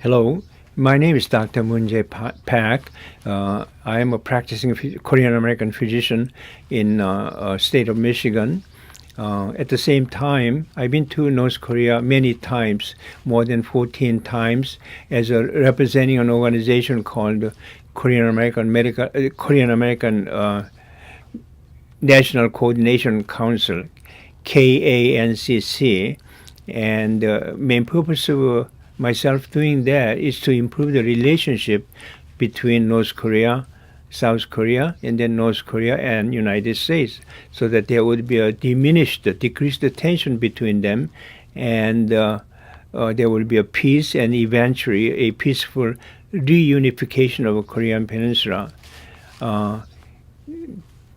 Hello, my name is Dr. Moon-jae Park. I am a practicing Korean-American physician in state of Michigan. At the same time, I've been to North Korea many times, more than 14 times, as representing an organization called Korean-American National Coordination Council, KANCC. And the main purpose of myself doing that is to improve the relationship between North Korea, South Korea, and then North Korea and United States, so that there would be a decreased tension between them, and there will be a peace and eventually a peaceful reunification of a Korean peninsula.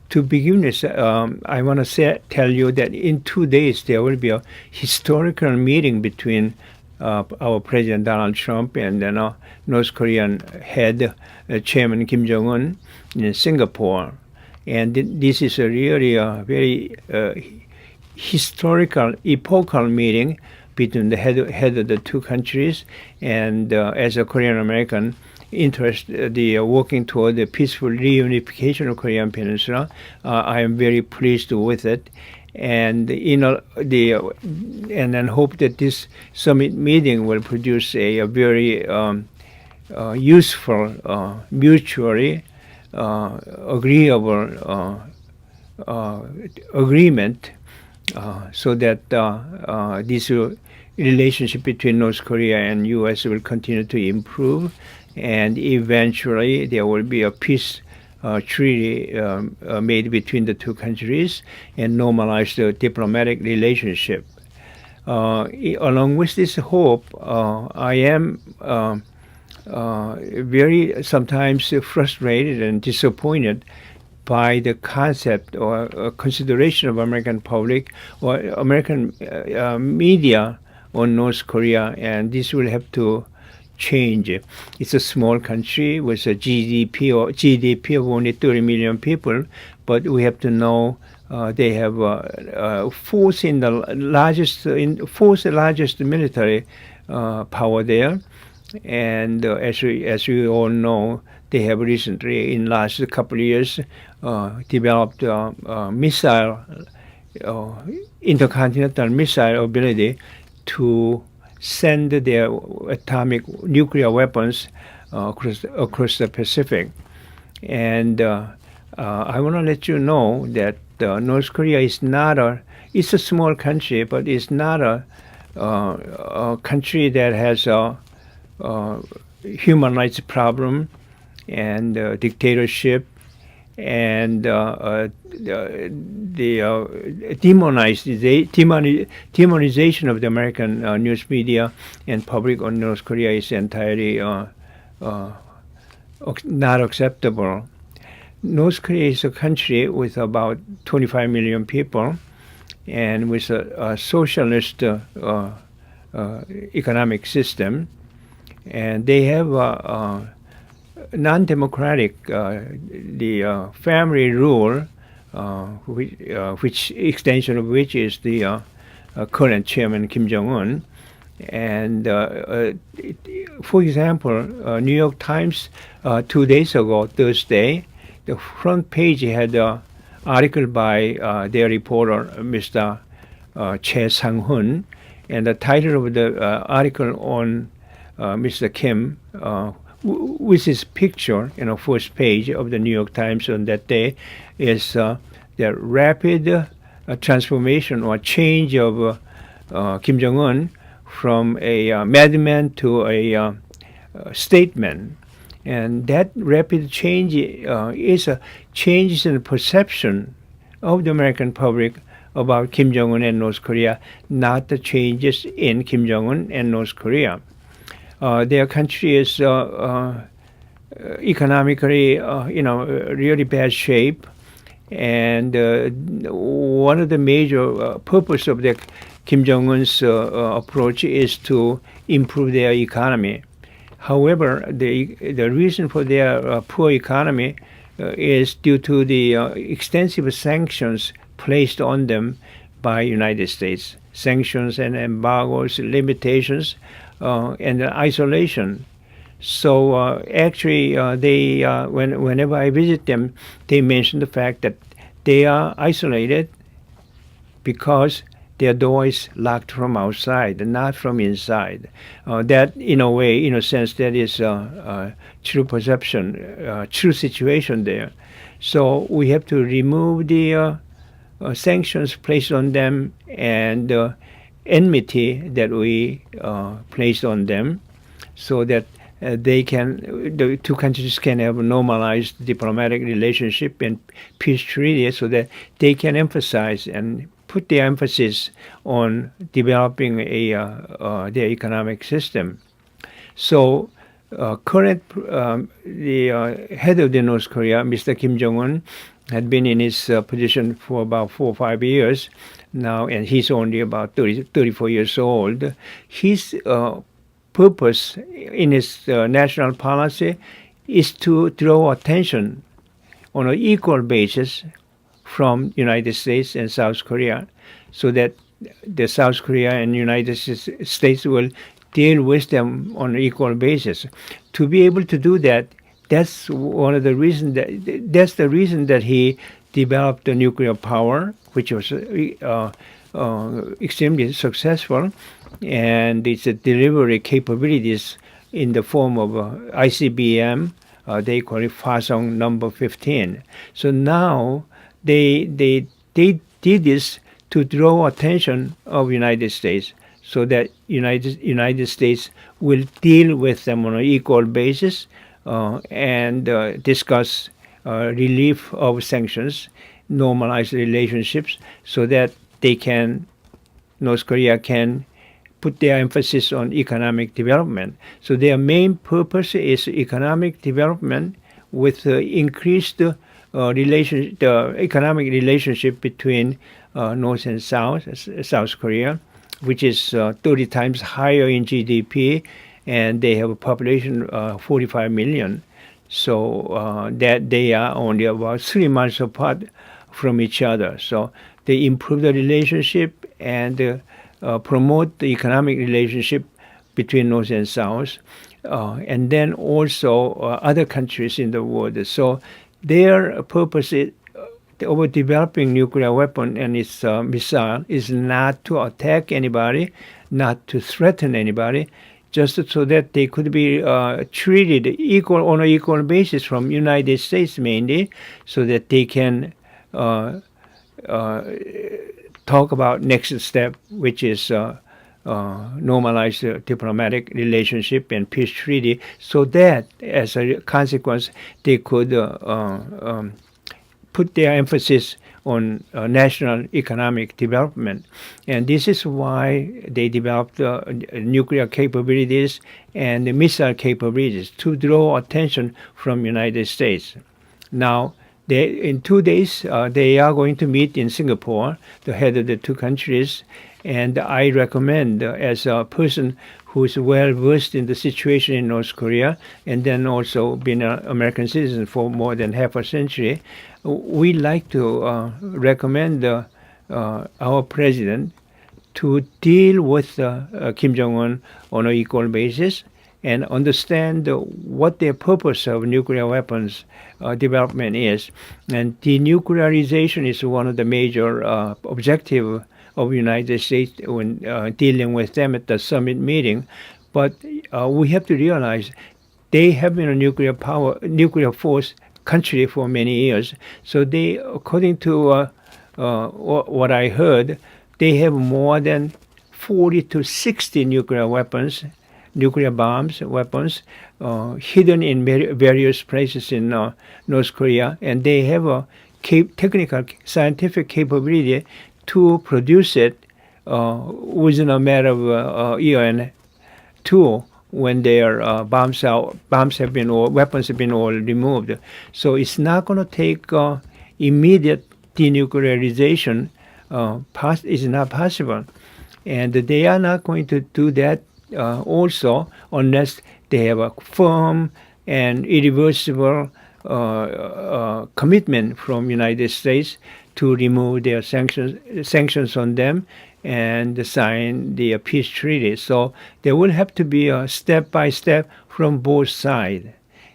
To begin with, I want to tell you that in 2 days there will be a historical meeting between our President Donald Trump and North Korean head Chairman Kim Jong Un in Singapore, and this is a really very historical, epochal meeting between the head of the two countries. And as a Korean American interest, working toward the peaceful reunification of Korean Peninsula, I am very pleased with it. And and then hope that this summit meeting will produce a very useful, mutually agreeable agreement, so that this relationship between North Korea and U.S. will continue to improve, and eventually there will be a peace treaty made between the two countries and normalize the diplomatic relationship. Along with this hope, I am very sometimes frustrated and disappointed by the concept or consideration of American public or American media on North Korea, and this will have to change. It's a small country with a GDP of only 30 million people, but we have to know they have fourth largest military power there, and as we all know, they have recently, in the last couple of years, developed intercontinental missile ability to send their atomic nuclear weapons across the Pacific. And I want to let you know that North Korea is it's a small country, but it's not a country that has a human rights problem and dictatorship and the demonization of the American news media and public on North Korea is entirely not acceptable. North Korea is a country with about 25 million people and with a socialist economic system, and they have non-democratic, the family rule, which extension of which is the current chairman Kim Jong Un. And for example, New York Times 2 days ago, Thursday, the front page had an article by their reporter, Mr. Che Sang-hun, and the title of the article on Mr. Kim, with his picture, first page of the New York Times on that day, is the rapid transformation or change of Kim Jong Un from a madman to a statesman. And that rapid change is a change in the perception of the American public about Kim Jong Un and North Korea, not the changes in Kim Jong Un and North Korea. Their country is economically, really bad shape, and one of the major purpose of the Kim Jong Un's approach is to improve their economy. However, the reason for their poor economy is due to the extensive sanctions placed on them by United States. Sanctions and embargoes, limitations and isolation. So actually, whenever I visit them, they mention the fact that they are isolated because their door is locked from outside, not from inside. That, in a way, in a sense, that is true perception, true situation there. So we have to remove the sanctions placed on them and enmity that we placed on them, so that the two countries can have a normalized diplomatic relationship and peace treaty, so that they can emphasize and put their emphasis on developing their economic system. So, the head of the North Korea, Mr. Kim Jong Un, had been in his position for about 4 or 5 years now, and he's only about 34 years old. His purpose in his national policy is to draw attention on an equal basis from United States and South Korea, so that the South Korea and United States will deal with them on an equal basis. To be able to do that, that's one of the reasons that's the reason that he developed the nuclear power, which was extremely successful, and its delivery capabilities in the form of ICBM. They call it Hwasong number 15. So now they did this to draw attention of United States, so that United States will deal with them on an equal basis and discuss relief of sanctions, normalize relationships, so that North Korea can put their emphasis on economic development. So their main purpose is economic development with increased the economic relationship between North and South Korea, which is 30 times higher in GDP, and they have a population 45 million. So that they are only about 3 months apart from each other. So they improve the relationship and promote the economic relationship between North and South, and then also other countries in the world. So their purpose over developing nuclear weapon and its missile is not to attack anybody, not to threaten anybody, just so that they could be treated on an equal basis from United States mainly, so that they can talk about next step, which is normalize the diplomatic relationship and peace treaty, so that as a consequence they could put their emphasis on national economic development. And this is why they developed nuclear capabilities and the missile capabilities to draw attention from United States. Now, in 2 days, they are going to meet in Singapore, the head of the two countries, and I recommend, as a person who is well versed in the situation in North Korea, and then also been an American citizen for more than half a century, we like to recommend our president to deal with Kim Jong Un on an equal basis and understand what the purpose of nuclear weapons development is. And denuclearization is one of the major objectives of the United States when dealing with them at the summit meeting. But we have to realize they have been a nuclear force country for many years. So they, according to what I heard, they have more than 40 to 60 nuclear weapons, nuclear bombs, weapons, hidden in various places in North Korea, and they have a technical, scientific capability to produce it within a matter of a year and two, when their weapons have been all removed. So it's not going to take immediate denuclearization. Is not possible, and they are not going to do that also unless they have a firm and irreversible commitment from United States to remove their sanctions on them and sign the peace treaty. So there will have to be a step by step from both sides.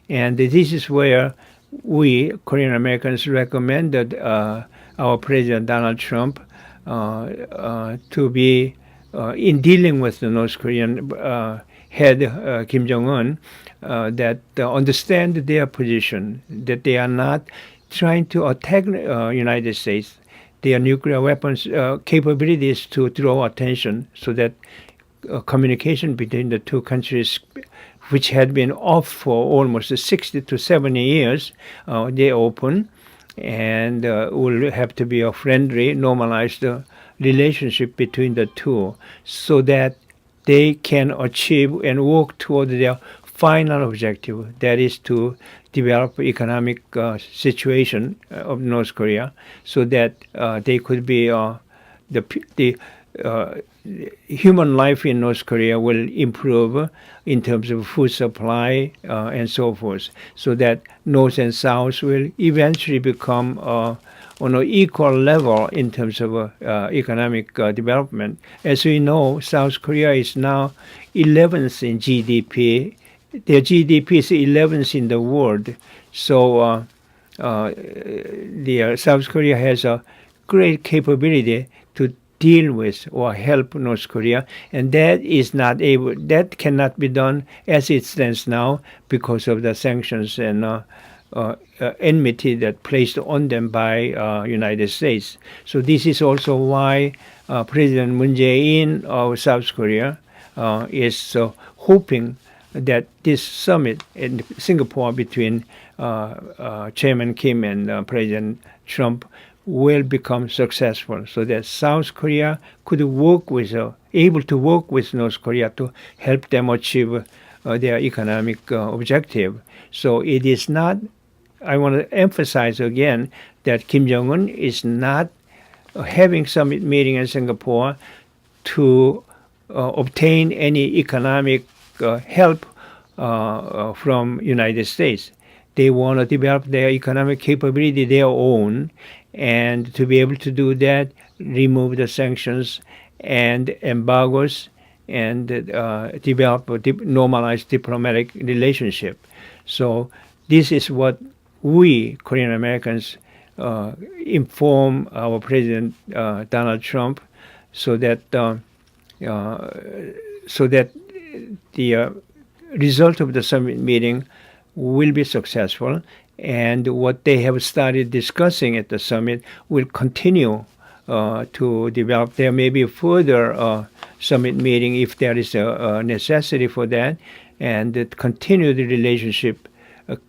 And this is where we, Korean Americans, recommended our President Donald Trump to be, in dealing with the North Korean head Kim Jong Un, that understand their position, that they are not trying to attack United States. Their nuclear weapons capabilities to draw attention, so that communication between the two countries, which had been off for almost 60 to 70 years, they open, and will have to be a friendly, normalized relationship between the two, so that they can achieve and work toward their final objective, that is to develop economic situation of North Korea, so that they could be the human life in North Korea will improve in terms of food supply and so forth, so that North and South will eventually become on an equal level in terms of economic development. As we know, South Korea is now 11th in GDP. Their GDP is 11th in the world. So the South Korea has a great capability to deal with or help North Korea, and that cannot be done as it stands now because of the sanctions and enmity that placed on them by United States. So this is also why President Moon Jae-in of South Korea is hoping that this summit in Singapore between Chairman Kim and President Trump will become successful, so that South Korea could able to work with North Korea to help them achieve their economic objective. So it is not, I want to emphasize again that Kim Jong Un is not having summit meeting in Singapore to obtain any economic help from United States. They want to develop their economic capability their own, and to be able to do that, remove the sanctions and embargoes, and develop a normalized diplomatic relationship. So this is what we Korean Americans inform our President Donald Trump, so that the result of the summit meeting will be successful, and what they have started discussing at the summit will continue to develop. There may be further summit meeting if there is a necessity for that, and continue the relationship,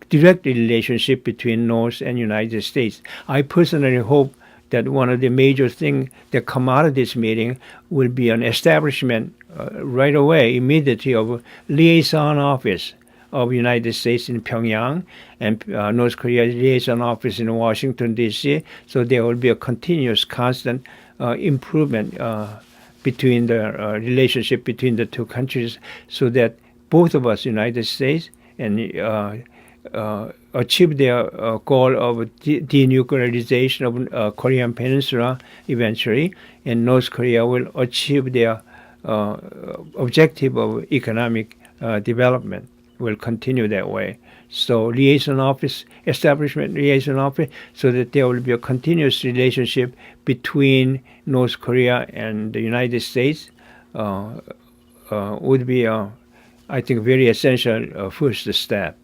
direct relationship between North and United States. I personally hope that one of the major things that come out of this meeting will be an establishment right away, immediately, of a liaison office of United States in Pyongyang and North Korea's liaison office in Washington, D.C. So there will be a continuous, constant improvement between the relationship between the two countries, so that both of us, United States, and achieve their goal of denuclearization of Korean peninsula eventually, and North Korea will achieve their objective of economic development. Will continue that way. So liaison office, establishment liaison office, so that there will be a continuous relationship between North Korea and the United States would be, I think, very essential first step.